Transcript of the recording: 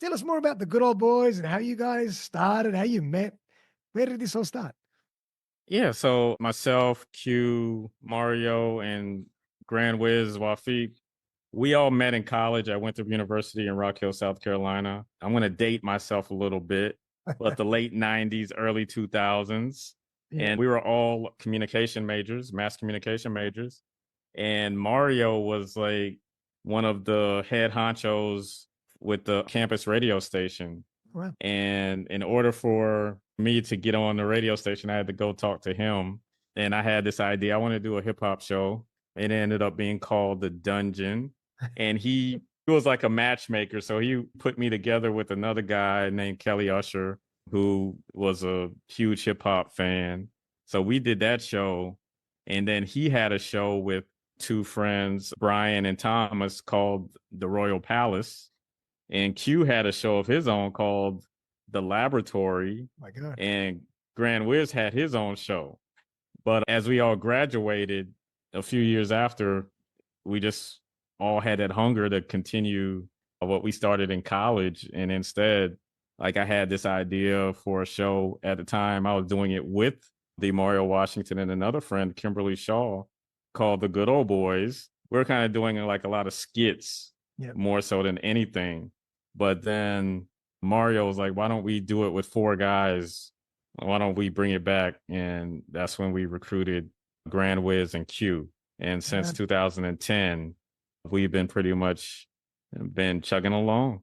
Tell us more about the Good Old Boys and how you guys started, how you met. Where did this all start? Yeah, so myself, Q, Mario, and Gran Wiz, Wafiq, we all met in college. I went to university in Rock Hill, South Carolina. I'm going to date myself a little bit, but the late 90s, early 2000s. Yeah. And we were all communication majors, mass communication majors. And Mario was like one of the head honchos with the campus radio station. Wow. And in order for me to get on the radio station, I had to go talk to him. And I had this idea. I want to do a hip hop show. It ended up being called The Dungeon. And he was like a matchmaker. So he put me together with another guy named Kelly Usher, who was a huge hip hop fan. So we did that show. And then he had a show with two friends, Brian and Thomas, called The Royal Palace. And Q had a show of his own called The Laboratory, My God. and Gran Wiz had his own show. But as we all graduated a few years after, we just all had that hunger to continue what we started in college. And instead, like I had this idea for a show at the time. I was doing it with the Mario Washington and another friend, Kimberly Shaw, called the Good Ole Boys. We are kind of doing like a lot of skits Yep. more so than anything. But then Mario was like, why don't we do it with four guys? Why don't we bring it back? And that's when we recruited Gran Wiz and Q. And since Yeah. 2010, we've been pretty much been chugging along.